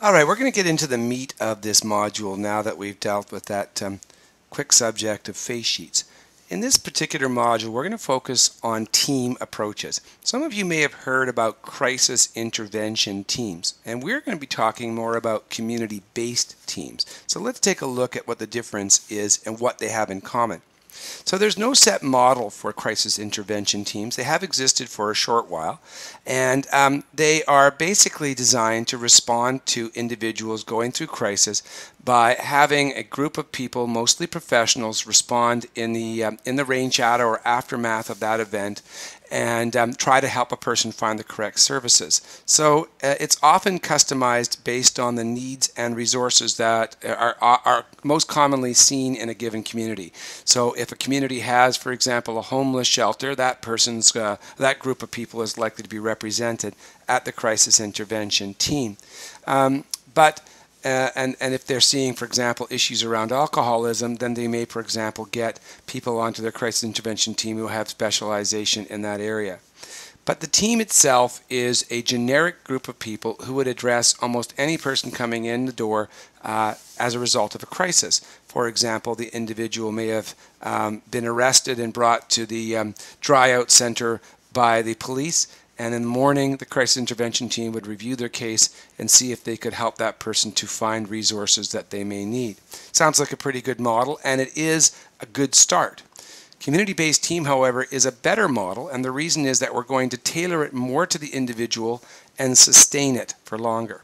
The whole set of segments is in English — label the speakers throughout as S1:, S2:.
S1: All right, we're going to get into the meat of this module now that we've dealt with that quick subject of face sheets. In this particular module, we're going to focus on team approaches. Some of you may have heard about crisis intervention teams, and we're going to be talking more about community-based teams. So let's take a look at what the difference is and what they have in common. So there's no set model for crisis intervention teams. They have existed for a short while, and they are basically designed to respond to individuals going through crisis by having a group of people, mostly professionals, respond in the rain shadow or aftermath of that event and try to help a person find the correct services. So it's often customized based on the needs and resources that are most commonly seen in a given community. So if a community has, for example, a homeless shelter, that group of people is likely to be represented at the crisis intervention team. And if they're seeing, for example, issues around alcoholism, then they may, for example, get people onto their crisis intervention team who have specialization in that area. But the team itself is a generic group of people who would address almost any person coming in the door as a result of a crisis. For example, the individual may have been arrested and brought to the dry-out center by the police, and in the morning, the crisis intervention team would review their case and see if they could help that person to find resources that they may need. Sounds like a pretty good model, and it is a good start. Community-based team, however, is a better model, and the reason is that we're going to tailor it more to the individual and sustain it for longer.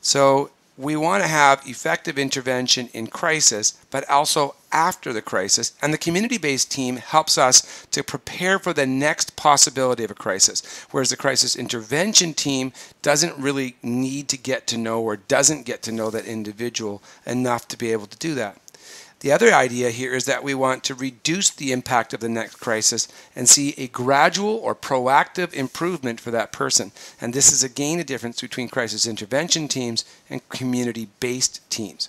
S1: So we want to have effective intervention in crisis, but also after the crisis, and the community-based team helps us to prepare for the next possibility of a crisis, whereas the crisis intervention team doesn't really need to get to know or doesn't get to know that individual enough to be able to do that. The other idea here is that we want to reduce the impact of the next crisis and see a gradual or proactive improvement for that person. And this is again a difference between crisis intervention teams and community-based teams.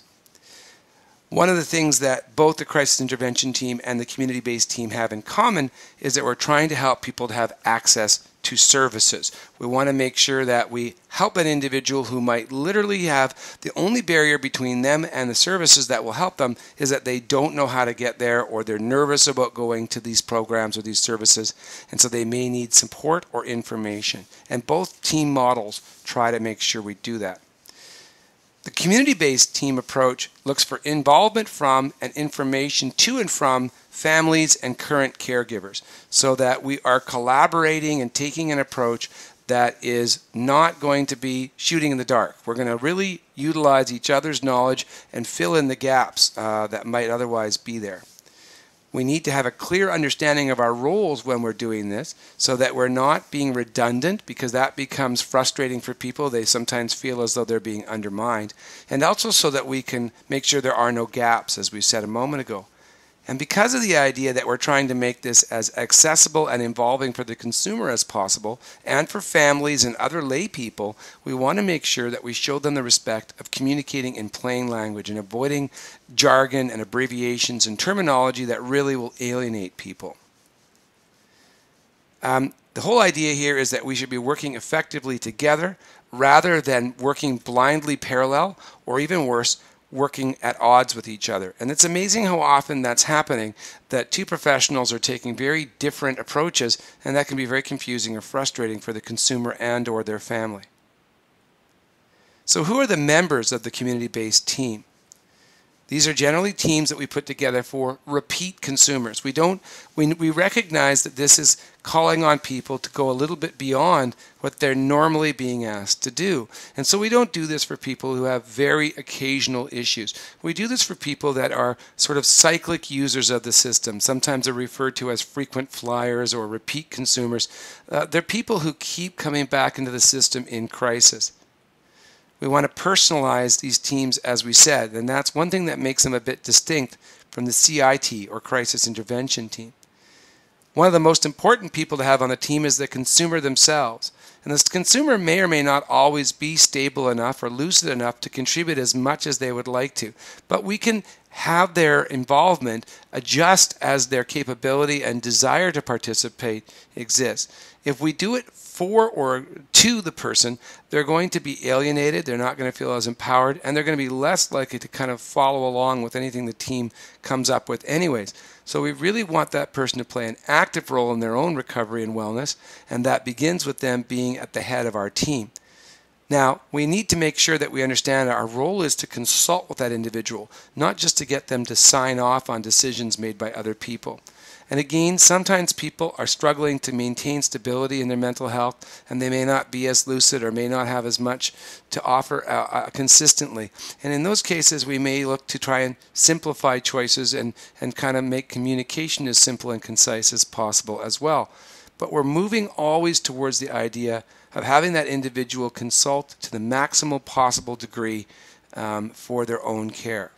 S1: One of the things that both the crisis intervention team and the community-based team have in common is that we're trying to help people to have access to services. We want to make sure that we help an individual who might literally have the only barrier between them and the services that will help them is that they don't know how to get there, or they're nervous about going to these programs or these services, and so they may need support or information. And both team models try to make sure we do that. The community-based team approach looks for involvement from and information to and from families and current caregivers, so that we are collaborating and taking an approach that is not going to be shooting in the dark. We're going to really utilize each other's knowledge and fill in the gaps that might otherwise be there. We need to have a clear understanding of our roles when we're doing this, so that we're not being redundant, because that becomes frustrating for people. They sometimes feel as though they're being undermined. And also so that we can make sure there are no gaps, as we said a moment ago. And because of the idea that we're trying to make this as accessible and involving for the consumer as possible, and for families and other lay people, we want to make sure that we show them the respect of communicating in plain language and avoiding jargon and abbreviations and terminology that really will alienate people. The whole idea here is that we should be working effectively together rather than working blindly parallel, or even worse, working at odds with each other. And it's amazing how often that's happening, that two professionals are taking very different approaches, and that can be very confusing or frustrating for the consumer and or their family. So who are the members of the community-based team? These are generally teams that we put together for repeat consumers. We recognize that this is calling on people to go a little bit beyond what they're normally being asked to do. And so we don't do this for people who have very occasional issues. We do this for people that are sort of cyclic users of the system. Sometimes they're referred to as frequent flyers or repeat consumers. They're people who keep coming back into the system in crisis. We want to personalize these teams, as we said, and that's one thing that makes them a bit distinct from the CIT, or crisis intervention team. One of the most important people to have on the team is the consumer themselves. And this consumer may or may not always be stable enough or lucid enough to contribute as much as they would like to. But we can have their involvement adjust as their capability and desire to participate exists. If we do it for or to the person, they're going to be alienated, they're not going to feel as empowered, and they're going to be less likely to kind of follow along with anything the team comes up with anyways. So we really want that person to play an active role in their own recovery and wellness, and that begins with them being at the head of our team. Now, we need to make sure that we understand our role is to consult with that individual, not just to get them to sign off on decisions made by other people. And again, sometimes people are struggling to maintain stability in their mental health, and they may not be as lucid or may not have as much to offer consistently. And in those cases, we may look to try and simplify choices and kind of make communication as simple and concise as possible as well. But we're moving always towards the idea of having that individual consult to the maximal possible degree for their own care.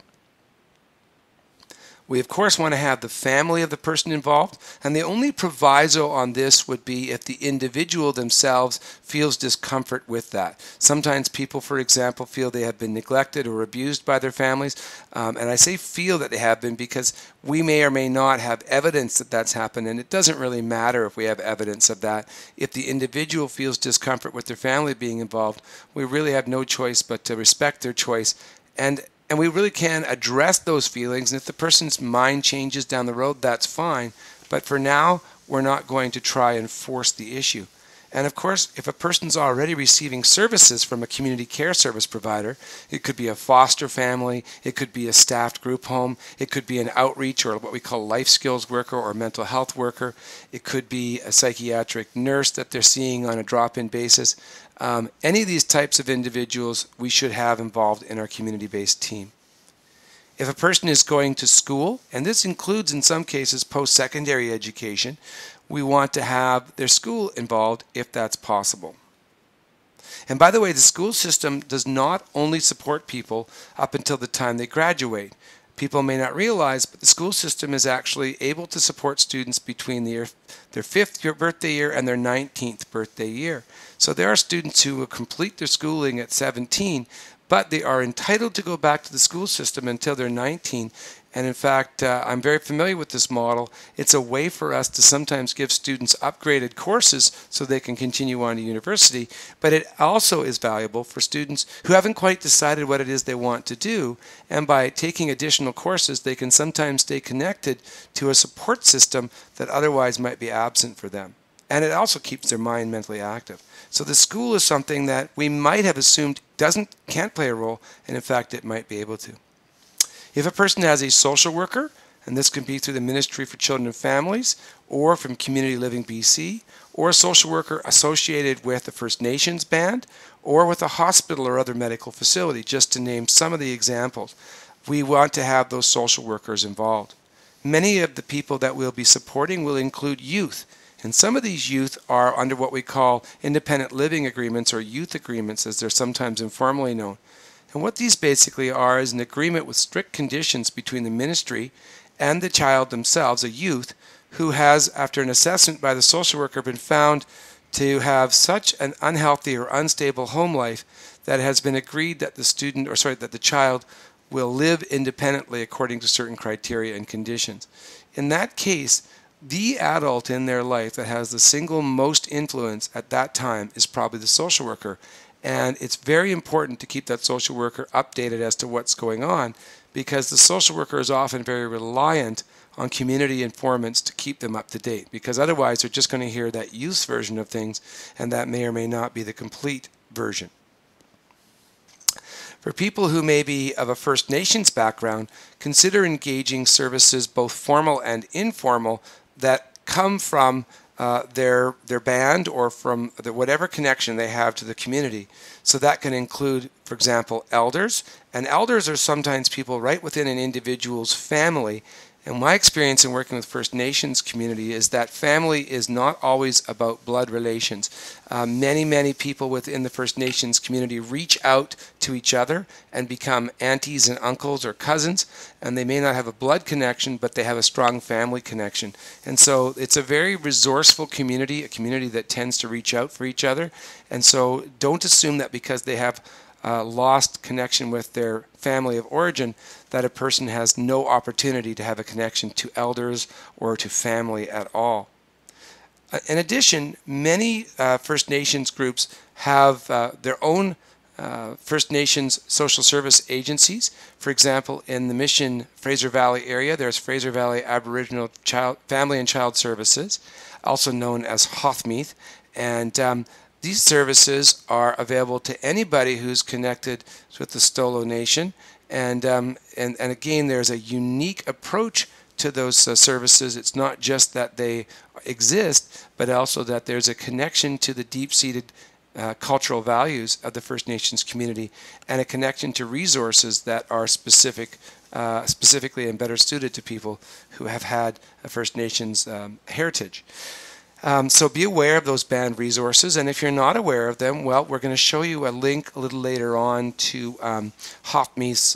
S1: We, of course, want to have the family of the person involved, and the only proviso on this would be if the individual themselves feels discomfort with that. Sometimes people, for example, feel they have been neglected or abused by their families, and I say feel that they have been because we may or may not have evidence that that's happened, and it doesn't really matter if we have evidence of that. If the individual feels discomfort with their family being involved, we really have no choice but to respect their choice, and we really can address those feelings. And if the person's mind changes down the road, that's fine. But for now, we're not going to try and force the issue. And of course, if a person's already receiving services from a community care service provider, it could be a foster family, it could be a staffed group home, it could be an outreach or what we call life skills worker or mental health worker, it could be a psychiatric nurse that they're seeing on a drop-in basis. Any of these types of individuals we should have involved in our community-based team. If a person is going to school, and this includes in some cases post-secondary education, we want to have their school involved if that's possible. And by the way, the school system does not only support people up until the time they graduate. People may not realize, but the school system is actually able to support students between their 5th birthday year and their 19th birthday year. So there are students who will complete their schooling at 17, but they are entitled to go back to the school system until they're 19. And in fact, I'm very familiar with this model. It's a way for us to sometimes give students upgraded courses so they can continue on to university, but it also is valuable for students who haven't quite decided what it is they want to do, and by taking additional courses, they can sometimes stay connected to a support system that otherwise might be absent for them. And it also keeps their mind mentally active. So the school is something that we might have assumed can't play a role, and in fact, it might be able to. If a person has a social worker, and this can be through the Ministry for Children and Families, or from Community Living BC, or a social worker associated with the First Nations band, or with a hospital or other medical facility, just to name some of the examples, we want to have those social workers involved. Many of the people that we'll be supporting will include youth, and some of these youth are under what we call independent living agreements or youth agreements, as they're sometimes informally known. And what these basically are is an agreement with strict conditions between the ministry and the child themselves, a youth, who has, after an assessment by the social worker, been found to have such an unhealthy or unstable home life that it has been agreed that the child will live independently according to certain criteria and conditions. In that case, the adult in their life that has the single most influence at that time is probably the social worker. And it's very important to keep that social worker updated as to what's going on, because the social worker is often very reliant on community informants to keep them up to date, because otherwise they're just going to hear that youth version of things, and that may or may not be the complete version. For people who may be of a First Nations background, consider engaging services, both formal and informal, that come from their band or from whatever connection they have to the community. So that can include, for example, elders. And elders are sometimes people right within an individual's family. And my experience in working with First Nations community is that family is not always about blood relations. Many people within the First Nations community reach out to each other and become aunties and uncles or cousins, and they may not have a blood connection, but they have a strong family connection. And so it's a very resourceful community, a community that tends to reach out for each other. And so don't assume that because they have lost connection with their family of origin, that a person has no opportunity to have a connection to elders or to family at all. In addition, many First Nations groups have their own First Nations social service agencies. For example, in the Mission Fraser Valley area, there's Fraser Valley Aboriginal Family and Child Services, also known as Hothmeath, and these services are available to anybody who's connected with the Stolo Nation, and again, there's a unique approach to those services. It's not just that they exist, but also that there's a connection to the deep-seated cultural values of the First Nations community and a connection to resources that are specifically and better suited to people who have had a First Nations heritage. So be aware of those banned resources, and if you're not aware of them, well, we're going to show you a link a little later on to Hothmeath's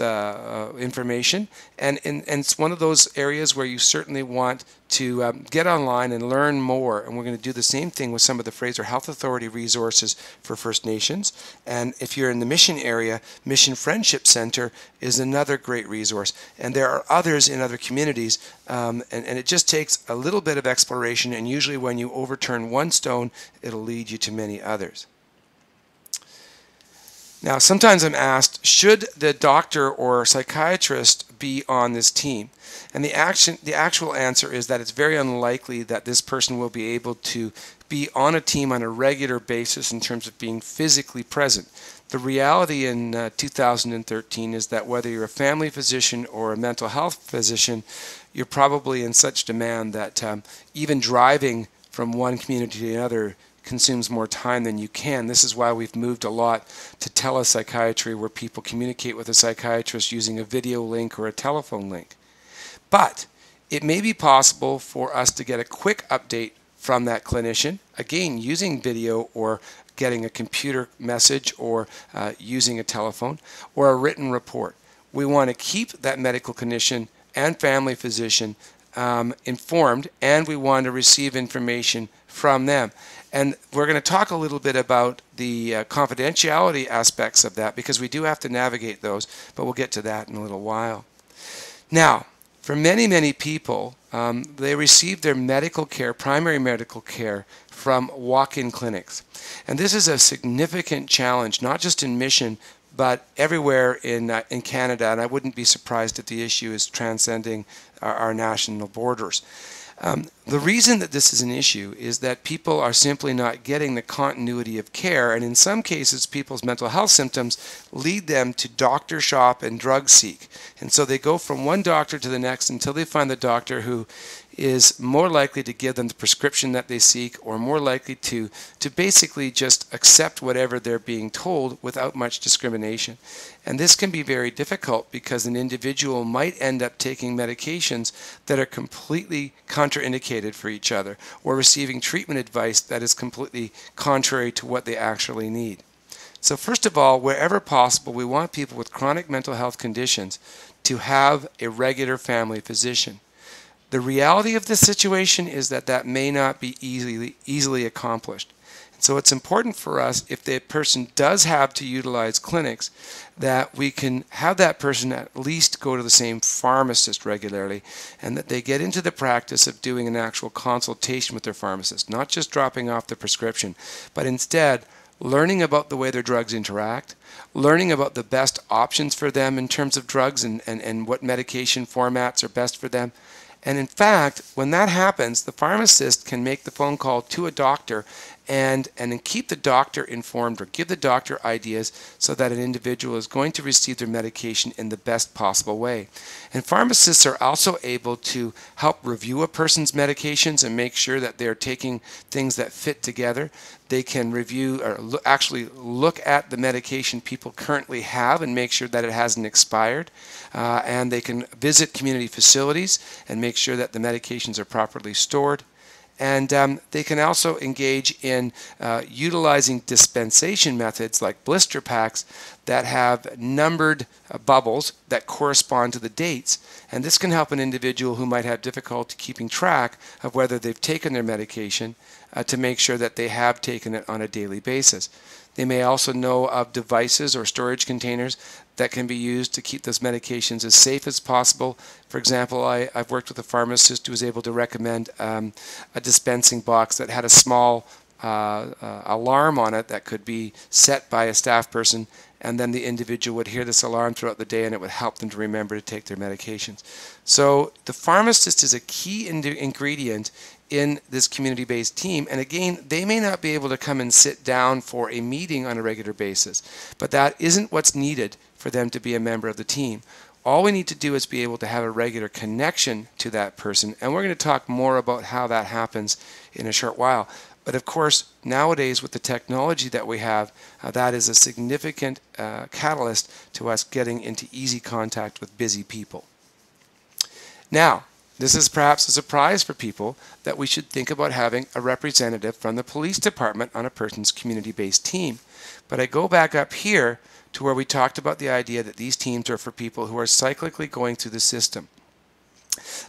S1: information, and it's one of those areas where you certainly want to get online and learn more, and we're going to do the same thing with some of the Fraser Health Authority resources for First Nations. And if you're in the Mission area, Mission Friendship Center is another great resource, and there are others in other communities, and it just takes a little bit of exploration, and usually when you overturn one stone, it'll lead you to many others. Now, sometimes I'm asked, should the doctor or psychiatrist be on this team? And the actual answer is that it's very unlikely that this person will be able to be on a team on a regular basis in terms of being physically present. The reality in 2013 is that whether you're a family physician or a mental health physician, you're probably in such demand that even driving from one community to another consumes more time than you can. This is why we've moved a lot to telepsychiatry, where people communicate with a psychiatrist using a video link or a telephone link. But it may be possible for us to get a quick update from that clinician, again using video or getting a computer message or using a telephone or a written report. We want to keep that medical clinician and family physician informed, and we want to receive information from them. And we're going to talk a little bit about the confidentiality aspects of that, because we do have to navigate those, but we'll get to that in a little while. Now, for many, many people, they receive their medical care, primary medical care, from walk-in clinics. And this is a significant challenge, not just in Mission, but everywhere in Canada, and I wouldn't be surprised if the issue is transcending our national borders. The reason that this is an issue is that people are simply not getting the continuity of care, and in some cases people's mental health symptoms lead them to doctor shop and drug seek. And so they go from one doctor to the next until they find the doctor who is more likely to give them the prescription that they seek, or more likely to basically just accept whatever they're being told without much discrimination. And this can be very difficult because an individual might end up taking medications that are completely contraindicated for each other, or receiving treatment advice that is completely contrary to what they actually need. So first of all, wherever possible, we want people with chronic mental health conditions to have a regular family physician. The reality of the situation is that that may not be easily accomplished. So it's important for us, if the person does have to utilize clinics, that we can have that person at least go to the same pharmacist regularly, and that they get into the practice of doing an actual consultation with their pharmacist, not just dropping off the prescription, but instead learning about the way their drugs interact, learning about the best options for them in terms of drugs and what medication formats are best for them. And in fact, when that happens, the pharmacist can make the phone call to a doctor and then keep the doctor informed, or give the doctor ideas so that an individual is going to receive their medication in the best possible way. And pharmacists are also able to help review a person's medications and make sure that they're taking things that fit together. They can review or actually look at the medication people currently have and make sure that it hasn't expired. And they can visit community facilities and make sure that the medications are properly stored. And they can also engage in utilizing dispensation methods like blister packs that have numbered bubbles that correspond to the dates. And this can help an individual who might have difficulty keeping track of whether they've taken their medication to make sure that they have taken it on a daily basis. They may also know of devices or storage containers that can be used to keep those medications as safe as possible. For example, I've worked with a pharmacist who was able to recommend a dispensing box that had a small alarm on it that could be set by a staff person, and then the individual would hear this alarm throughout the day and it would help them to remember to take their medications. So the pharmacist is a key ingredient in this community-based team, and again, they may not be able to come and sit down for a meeting on a regular basis, but that isn't what's needed for them to be a member of the team. All we need to do is be able to have a regular connection to that person, and we're going to talk more about how that happens in a short while. But of course, nowadays with the technology that we have, that is a significant catalyst to us getting into easy contact with busy people. Now, this is perhaps a surprise for people that we should think about having a representative from the police department on a person's community-based team. But I go back up here to where we talked about the idea that these teams are for people who are cyclically going through the system.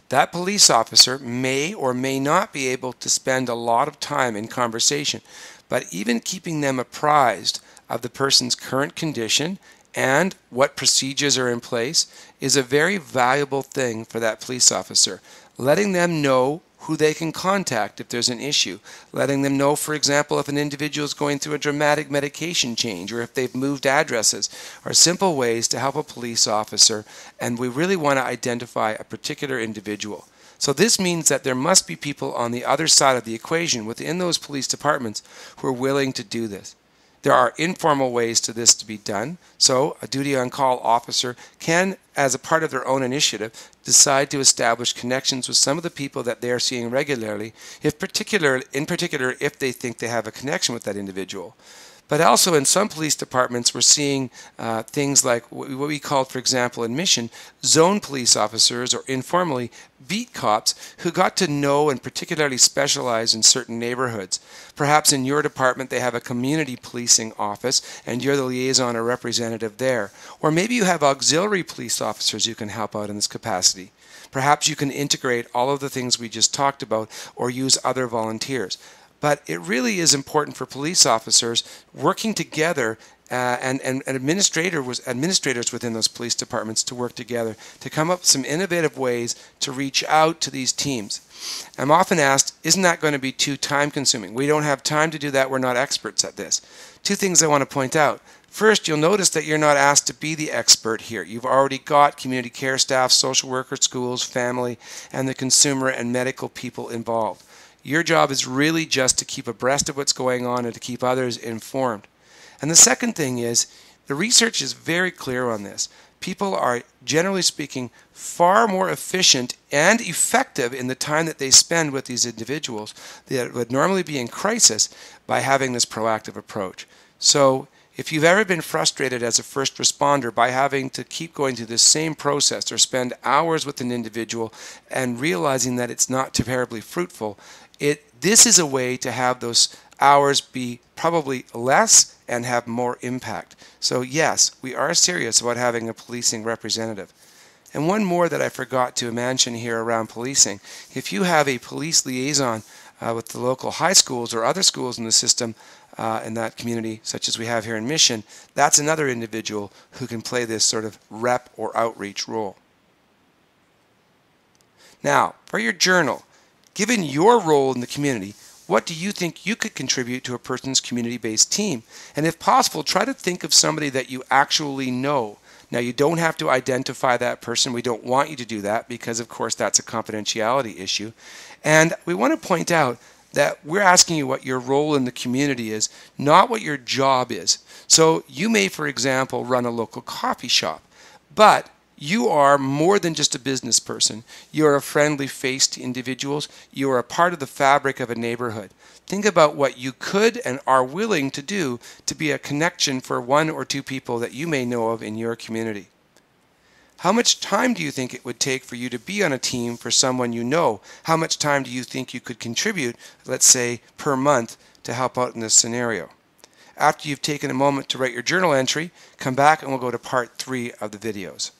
S1: That police officer may or may not be able to spend a lot of time in conversation, but even keeping them apprised of the person's current condition and what procedures are in place is a very valuable thing for that police officer. Letting them know who they can contact if there's an issue. Letting them know, for example, if an individual is going through a dramatic medication change or if they've moved addresses, are simple ways to help a police officer, and we really want to identify a particular individual. So this means that there must be people on the other side of the equation within those police departments who are willing to do this. There are informal ways to this to be done. So a duty on call officer can, as a part of their own initiative, decide to establish connections with some of the people that they are seeing regularly, in particular if they think they have a connection with that individual. But also in some police departments, we're seeing things like what we called, for example, in Mission, zone police officers, or informally, beat cops, who got to know and particularly specialize in certain neighborhoods. Perhaps in your department they have a community policing office and you're the liaison or representative there. Or maybe you have auxiliary police officers who can help out in this capacity. Perhaps you can integrate all of the things we just talked about or use other volunteers. But it really is important for police officers working together and administrators within those police departments to work together to come up with some innovative ways to reach out to these teams. I'm often asked, isn't that going to be too time consuming? We don't have time to do that. We're not experts at this. Two things I want to point out. First, you'll notice that you're not asked to be the expert here. You've already got community care staff, social workers, schools, family, and the consumer and medical people involved. Your job is really just to keep abreast of what's going on and to keep others informed. And the second thing is, the research is very clear on this. People are, generally speaking, far more efficient and effective in the time that they spend with these individuals that would normally be in crisis by having this proactive approach. So if you've ever been frustrated as a first responder by having to keep going through this same process or spend hours with an individual and realizing that it's not terribly fruitful, this is a way to have those hours be probably less and have more impact. So yes, we are serious about having a policing representative. And one more that I forgot to mention here around policing. If you have a police liaison with the local high schools or other schools in the system in that community, such as we have here in Mission, that's another individual who can play this sort of rep or outreach role. Now, for your journal, given your role in the community, what do you think you could contribute to a person's community-based team? And if possible, try to think of somebody that you actually know. Now, you don't have to identify that person. We don't want you to do that because, of course, that's a confidentiality issue. And we want to point out that we're asking you what your role in the community is, not what your job is. So you may, for example, run a local coffee shop, but you are more than just a business person. You are a friendly face to individuals. You are a part of the fabric of a neighborhood. Think about what you could and are willing to do to be a connection for one or two people that you may know of in your community. How much time do you think it would take for you to be on a team for someone you know? How much time do you think you could contribute, let's say, per month to help out in this scenario? After you've taken a moment to write your journal entry, come back and we'll go to part 3 of the videos.